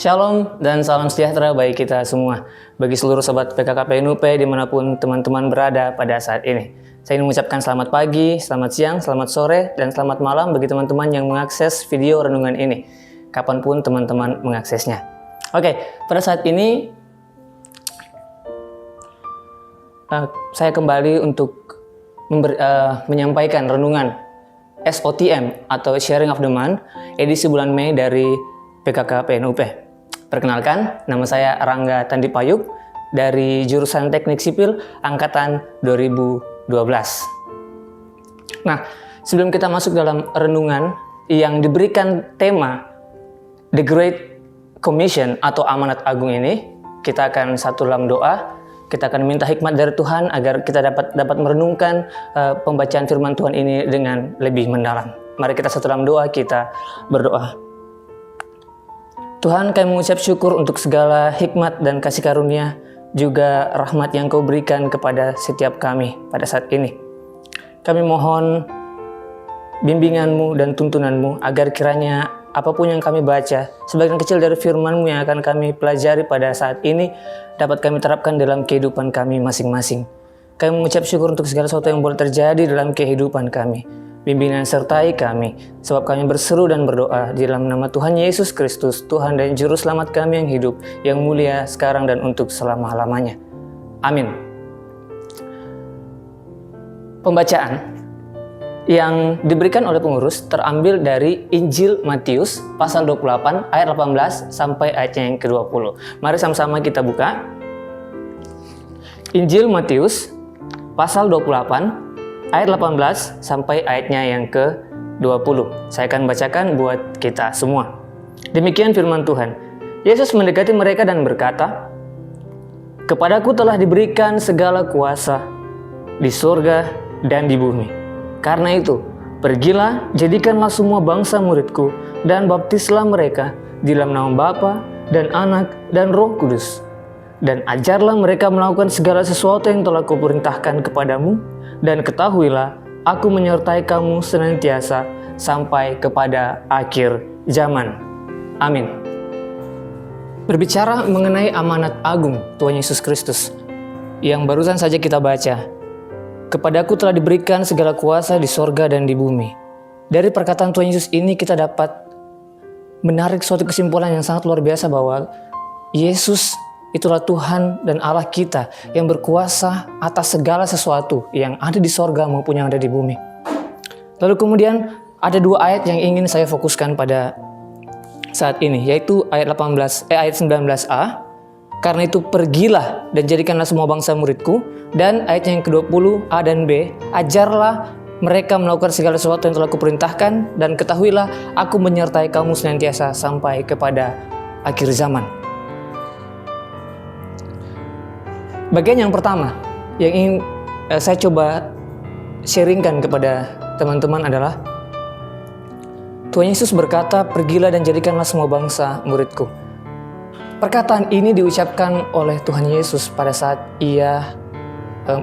Shalom dan salam sejahtera bagi kita semua, bagi seluruh sobat PKK PNUP dimanapun teman-teman berada pada saat ini. Saya ingin mengucapkan selamat pagi, selamat siang, selamat sore, dan selamat malam bagi teman-teman yang mengakses video renungan ini, kapanpun teman-teman mengaksesnya. Oke, pada saat ini saya kembali untuk menyampaikan renungan SOTM atau Sharing of the Month edisi bulan Mei dari PKK PNUP. Perkenalkan, nama saya Rangga Tandipayuk dari jurusan Teknik Sipil Angkatan 2012. Nah, sebelum kita masuk dalam renungan yang diberikan tema The Great Commission atau Amanat Agung ini, kita akan satu dalam doa. Kita akan minta hikmat dari Tuhan agar kita dapat merenungkan pembacaan firman Tuhan ini dengan lebih mendalam. Mari kita satu dalam doa, kita berdoa. Tuhan, kami mengucap syukur untuk segala hikmat dan kasih karunia, juga rahmat yang Kau berikan kepada setiap kami pada saat ini. Kami mohon bimbingan-Mu dan tuntunan-Mu agar kiranya apapun yang kami baca, sebagian kecil dari firman-Mu yang akan kami pelajari pada saat ini, dapat kami terapkan dalam kehidupan kami masing-masing. Kami mengucap syukur untuk segala sesuatu yang boleh terjadi dalam kehidupan kami. Bimbingan sertai kami, sebab kami berseru dan berdoa di dalam nama Tuhan Yesus Kristus, Tuhan dan Juru Selamat kami yang hidup, yang mulia sekarang dan untuk selama-lamanya. Amin. Pembacaan yang diberikan oleh pengurus terambil dari Injil Matius pasal 28 ayat 18 sampai ayatnya yang ke-20. Mari sama-sama kita buka. Injil Matius pasal 28 ayat 18 sampai ayatnya yang ke-20. Saya akan bacakan buat kita semua. Demikian firman Tuhan. Yesus mendekati mereka dan berkata, "Kepadaku telah diberikan segala kuasa di surga dan di bumi. Karena itu, pergilah, jadikanlah semua bangsa muridku, dan baptislah mereka di dalam nama Bapa dan Anak dan Roh Kudus. Dan ajarlah mereka melakukan segala sesuatu yang telah kuperintahkan kepadamu, dan ketahuilah, aku menyertai kamu senantiasa sampai kepada akhir zaman. Amin." Berbicara mengenai amanat agung Tuhan Yesus Kristus yang barusan saja kita baca, "Kepadaku telah diberikan segala kuasa di sorga dan di bumi." Dari perkataan Tuhan Yesus ini kita dapat menarik suatu kesimpulan yang sangat luar biasa bahwa Yesus itulah Tuhan dan Allah kita yang berkuasa atas segala sesuatu yang ada di sorga maupun yang ada di bumi. Lalu kemudian ada dua ayat yang ingin saya fokuskan pada saat ini, yaitu ayat 19a, "Karena itu pergilah dan jadikanlah semua bangsa muridku," dan ayat yang ke-20 A dan B, "Ajarlah mereka melakukan segala sesuatu yang telah kuperintahkan, dan ketahuilah aku menyertai kamu senantiasa sampai kepada akhir zaman." Bagian yang pertama yang ingin saya coba sharingkan kepada teman-teman adalah Tuhan Yesus berkata, "Pergilah dan jadikanlah semua bangsa muridku." Perkataan ini diucapkan oleh Tuhan Yesus pada saat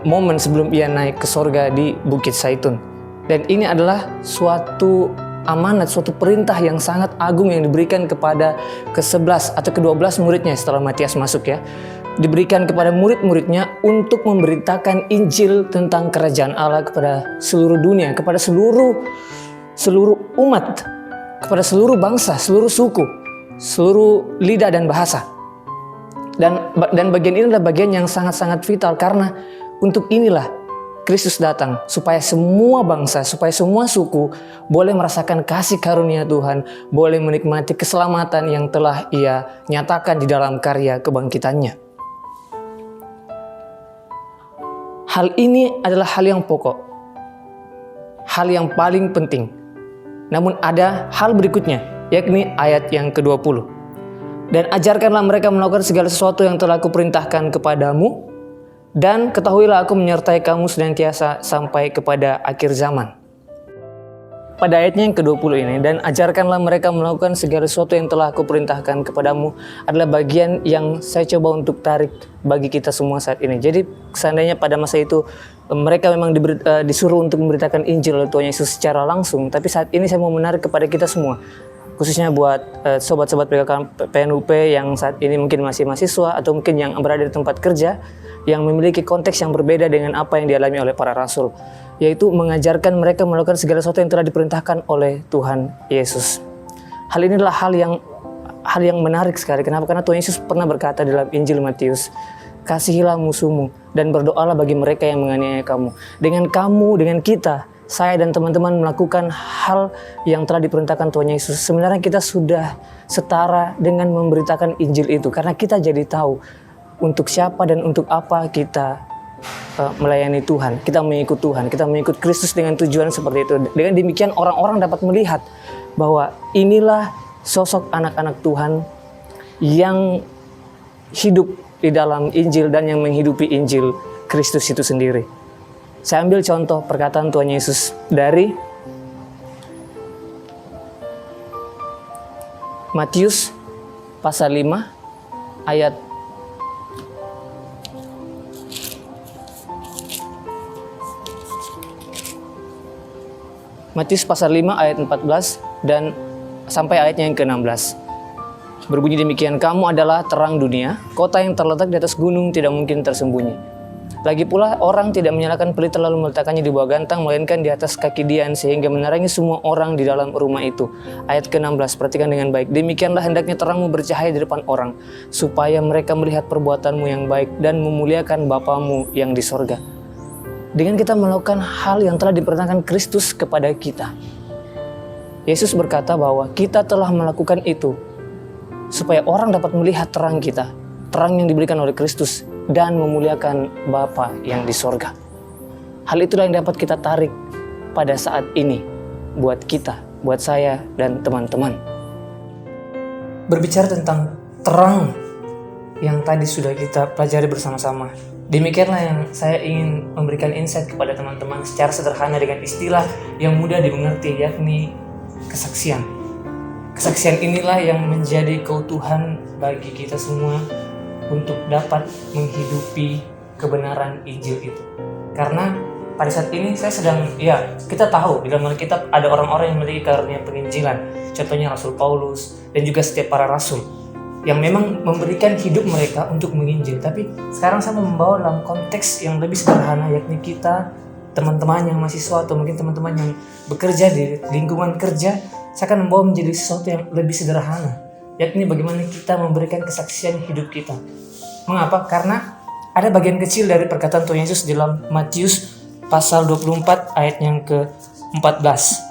momen sebelum ia naik ke sorga di Bukit Zaitun. Dan ini adalah suatu amanat, suatu perintah yang sangat agung yang diberikan kepada ke-11 atau ke-12 muridnya setelah Matias masuk ya. Diberikan kepada murid-muridnya untuk memberitakan Injil tentang kerajaan Allah kepada seluruh dunia, kepada seluruh umat, kepada seluruh bangsa, seluruh suku, seluruh lidah dan bahasa. Dan bagian ini adalah bagian yang sangat-sangat vital karena untuk inilah Kristus datang supaya semua bangsa, supaya semua suku boleh merasakan kasih karunia Tuhan, boleh menikmati keselamatan yang telah Ia nyatakan di dalam karya kebangkitannya. Hal ini adalah hal yang pokok, hal yang paling penting. Namun ada hal berikutnya, yakni ayat yang ke-20. "Dan ajarkanlah mereka melakukan segala sesuatu yang telah kuperintahkan kepadamu, dan ketahuilah aku menyertai kamu senantiasa sampai kepada akhir zaman." Pada ayatnya yang ke-20 ini, "Dan ajarkanlah mereka melakukan segala sesuatu yang telah aku perintahkan kepadamu," adalah bagian yang saya coba untuk tarik bagi kita semua saat ini. Jadi seandainya pada masa itu mereka memang disuruh untuk memberitakan Injil oleh Tuhan Yesus secara langsung, tapi saat ini saya mau menarik kepada kita semua. khususnya buat sobat-sobat PNUP yang saat ini mungkin masih mahasiswa atau mungkin yang berada di tempat kerja yang memiliki konteks yang berbeda dengan apa yang dialami oleh para rasul, yaitu mengajarkan mereka melakukan segala sesuatu yang telah diperintahkan oleh Tuhan Yesus. Hal inilah hal yang menarik sekali. Kenapa? Karena Tuhan Yesus pernah berkata dalam Injil Matius, kasihilah musuhmu dan berdoalah bagi mereka yang menganiaya kamu. Dengan kita, saya dan teman-teman melakukan hal yang telah diperintahkan Tuhan Yesus. Sebenarnya kita sudah setara dengan memberitakan Injil itu, karena kita jadi tahu untuk siapa dan untuk apa kita melayani Tuhan. Kita mengikut Tuhan, kita mengikut Kristus dengan tujuan seperti itu. Dengan demikian orang-orang dapat melihat bahwa inilah sosok anak-anak Tuhan yang hidup di dalam Injil dan yang menghidupi Injil Kristus itu sendiri. Saya ambil contoh perkataan Tuhan Yesus dari Matius pasal 5 ayat Matius pasal 5 ayat 14 dan sampai ayatnya yang ke-16. Berbunyi demikian, kamu adalah terang dunia, kota yang terletak di atas gunung tidak mungkin tersembunyi. Lagi pula orang tidak menyalakan pelita lalu meletakkannya di bawah gantang, melainkan di atas kaki dian sehingga menerangi semua orang di dalam rumah itu. Ayat ke-16, perhatikan dengan baik. Demikianlah hendaknya terangmu bercahaya di depan orang, supaya mereka melihat perbuatanmu yang baik dan memuliakan Bapamu yang di sorga. Dengan kita melakukan hal yang telah diperintahkan Kristus kepada kita, Yesus berkata bahwa kita telah melakukan itu supaya orang dapat melihat terang kita, terang yang diberikan oleh Kristus, dan memuliakan Bapa yang di sorga. Hal itulah yang dapat kita tarik pada saat ini buat kita, buat saya dan teman-teman. Berbicara tentang terang yang tadi sudah kita pelajari bersama-sama, demikianlah yang saya ingin memberikan insight kepada teman-teman secara sederhana dengan istilah yang mudah dimengerti, yakni kesaksian. Kesaksian inilah yang menjadi keutuhan bagi kita semua untuk dapat menghidupi kebenaran Injil itu. Karena pada saat ini kita tahu di dalam Alkitab ada orang-orang yang memiliki karunia penginjilan. Contohnya Rasul Paulus dan juga setiap para rasul yang memang memberikan hidup mereka untuk menginjil. Tapi sekarang saya membawa dalam konteks yang lebih sederhana, yakni kita, teman-teman yang mahasiswa atau mungkin teman-teman yang bekerja di lingkungan kerja, saya akan membawa menjadi sesuatu yang lebih sederhana, yakni bagaimana kita memberikan kesaksian hidup kita. Mengapa? Karena ada bagian kecil dari perkataan Tuhan Yesus dalam Matius pasal 24 ayat yang ke-14.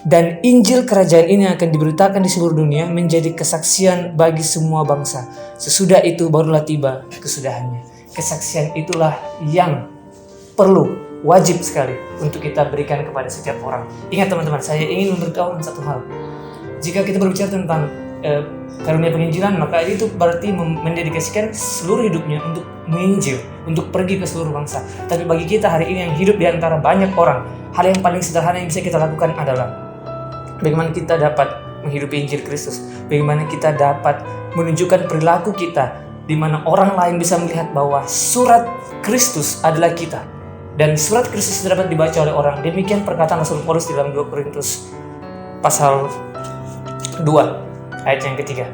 Dan Injil kerajaan ini akan diberitakan di seluruh dunia menjadi kesaksian bagi semua bangsa. Sesudah itu barulah tiba kesudahannya. Kesaksian itulah yang perlu, wajib sekali untuk kita berikan kepada setiap orang. Ingat teman-teman, saya ingin memberitahukan satu hal. Jika kita berbicara tentang karunia penginjilan, maka itu berarti mendedikasikan seluruh hidupnya untuk menginjil, untuk pergi ke seluruh bangsa. Tapi bagi kita hari ini yang hidup di antara banyak orang, hal yang paling sederhana yang bisa kita lakukan adalah bagaimana kita dapat menghidupi Injil Kristus, bagaimana kita dapat menunjukkan perilaku kita, di mana orang lain bisa melihat bahwa surat Kristus adalah kita. Dan surat Kristus dapat dibaca oleh orang. Demikian perkataan Rasul Paulus dalam 2 Korintus pasal 2 ayat yang ketiga.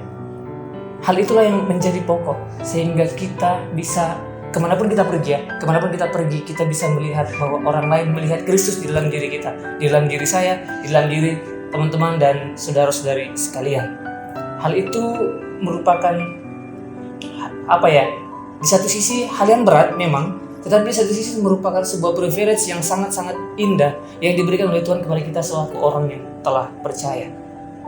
Hal itulah yang menjadi pokok sehingga kita bisa kemanapun kita pergi, kita bisa melihat bahwa orang lain melihat Kristus di dalam diri kita, di dalam diri saya, di dalam diri teman-teman dan saudara-saudari sekalian. Hal itu merupakan di satu sisi hal yang berat memang, tetapi di satu sisi merupakan sebuah privilege yang sangat-sangat indah yang diberikan oleh Tuhan kepada kita selaku orang yang telah percaya.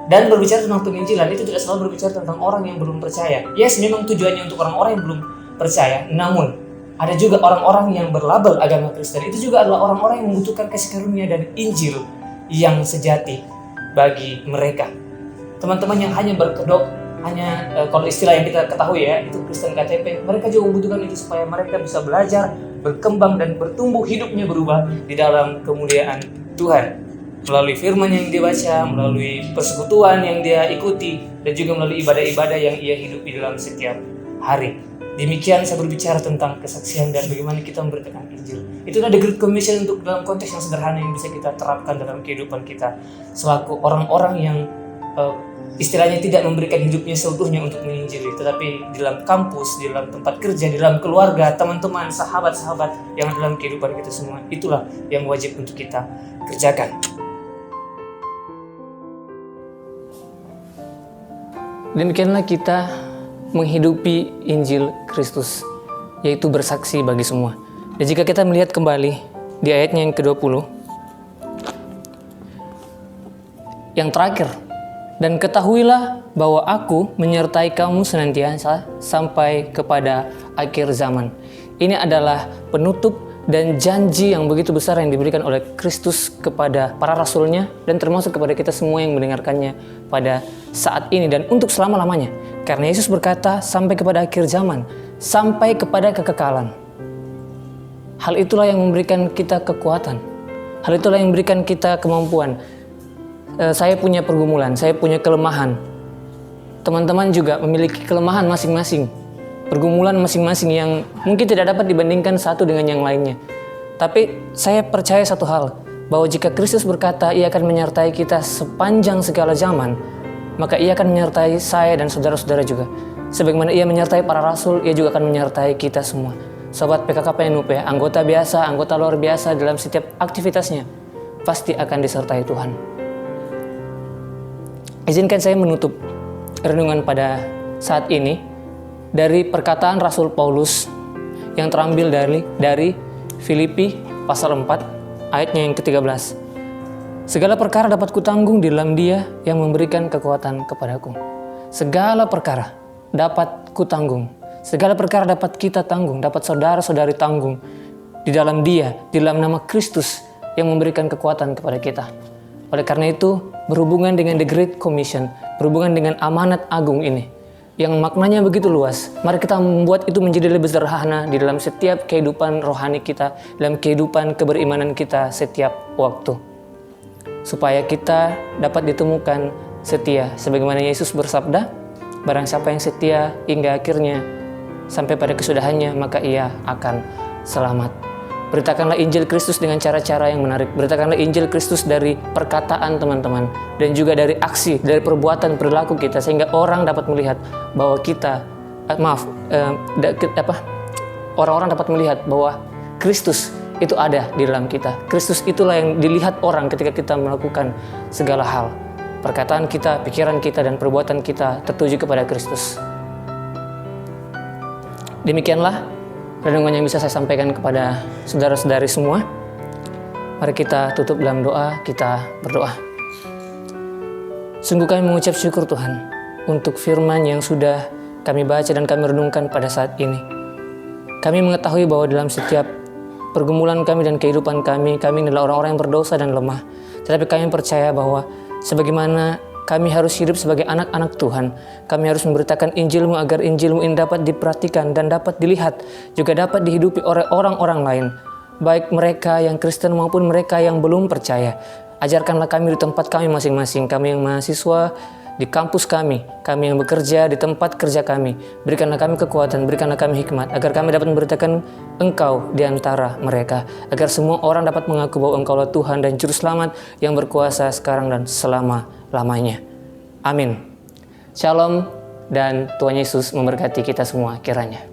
Dan berbicara tentang penginjilan itu tidak selalu berbicara tentang orang yang belum percaya. Yes, memang tujuannya untuk orang-orang yang belum percaya, namun ada juga orang-orang yang berlabel agama Kristen. Itu juga adalah orang-orang yang membutuhkan kasih karunia dan Injil yang sejati bagi mereka. Teman-teman yang hanya berkedok, kalau istilah yang kita ketahui ya, itu Kristen KTP, mereka juga membutuhkan itu supaya mereka bisa belajar, berkembang dan bertumbuh, hidupnya berubah di dalam kemuliaan Tuhan. Melalui firman yang dia baca, melalui persekutuan yang dia ikuti, dan juga melalui ibadah-ibadah yang ia hidupi dalam setiap hari. Demikian saya berbicara tentang kesaksian dan bagaimana kita memberitakan Injil. Itulah the Great Commission untuk dalam konteks yang sederhana yang bisa kita terapkan dalam kehidupan kita selaku orang-orang yang istilahnya tidak memberikan hidupnya seutuhnya untuk menginjili, tetapi di dalam kampus, di dalam tempat kerja, di dalam keluarga, teman-teman, sahabat-sahabat yang dalam kehidupan kita semua, itulah yang wajib untuk kita kerjakan. Demikianlah kita menghidupi Injil Kristus, yaitu bersaksi bagi semua. Dan jika kita melihat kembali di ayatnya yang ke-20, yang terakhir, dan ketahuilah bahwa aku menyertai kamu senantiasa sampai kepada akhir zaman. Ini adalah penutup dan janji yang begitu besar yang diberikan oleh Kristus kepada para rasulnya dan termasuk kepada kita semua yang mendengarkannya pada saat ini dan untuk selama-lamanya. Karena Yesus berkata sampai kepada akhir zaman, sampai kepada kekekalan. Hal itulah yang memberikan kita kekuatan. Hal itulah yang memberikan kita kemampuan. Saya punya pergumulan, saya punya kelemahan. Teman-teman juga memiliki kelemahan masing-masing. Pergumulan masing-masing yang mungkin tidak dapat dibandingkan satu dengan yang lainnya. Tapi saya percaya satu hal, bahwa jika Kristus berkata ia akan menyertai kita sepanjang segala zaman, maka ia akan menyertai saya dan saudara-saudara juga. Sebagaimana ia menyertai para rasul, ia juga akan menyertai kita semua. Sobat PKK PNUP, anggota biasa, anggota luar biasa dalam setiap aktivitasnya, pasti akan disertai Tuhan. Izinkan saya menutup renungan pada saat ini dari perkataan Rasul Paulus yang terambil dari Filipi pasal 4 ayatnya yang ke-13. Segala perkara dapat kutanggung di dalam Dia yang memberikan kekuatan kepadaku. Segala perkara dapat kutanggung. Segala perkara dapat kita tanggung, dapat saudara-saudari tanggung di dalam Dia, di dalam nama Kristus yang memberikan kekuatan kepada kita. Oleh karena itu, berhubungan dengan The Great Commission, berhubungan dengan amanat agung ini, yang maknanya begitu luas, mari kita membuat itu menjadi lebih sederhana di dalam setiap kehidupan rohani kita, dalam kehidupan keberimanan kita setiap waktu. Supaya kita dapat ditemukan setia, sebagaimana Yesus bersabda, barang siapa yang setia hingga akhirnya, sampai pada kesudahannya, maka ia akan selamat. Beritakanlah Injil Kristus dengan cara-cara yang menarik. Beritakanlah Injil Kristus dari perkataan teman-teman dan juga dari aksi, dari perbuatan perilaku kita sehingga orang dapat melihat bahwa kita orang-orang dapat melihat bahwa Kristus itu ada di dalam kita. Kristus itulah yang dilihat orang ketika kita melakukan segala hal. Perkataan kita, pikiran kita dan perbuatan kita tertuju kepada Kristus. Demikianlah renungan yang bisa saya sampaikan kepada saudara-saudari semua. Mari kita tutup dalam doa, kita berdoa. Sungguh kami mengucap syukur Tuhan untuk firman yang sudah kami baca dan kami renungkan pada saat ini. Kami mengetahui bahwa dalam setiap pergumulan kami dan kehidupan kami adalah orang-orang yang berdosa dan lemah. Tetapi kami percaya bahwa sebagaimana kami harus hidup sebagai anak-anak Tuhan. Kami harus memberitakan Injil-Mu agar Injil-Mu ini dapat diperhatikan dan dapat dilihat, juga dapat dihidupi oleh orang-orang lain, baik mereka yang Kristen maupun mereka yang belum percaya. Ajarkanlah kami di tempat kami masing-masing, kami yang mahasiswa di kampus kami yang bekerja di tempat kerja kami. Berikanlah kami kekuatan, berikanlah kami hikmat, agar kami dapat memberitakan Engkau di antara mereka, agar semua orang dapat mengaku bahwa Engkaulah Tuhan dan Juru Selamat yang berkuasa sekarang dan selama-lamanya. Amin. Shalom dan Tuhan Yesus memberkati kita semua kiranya.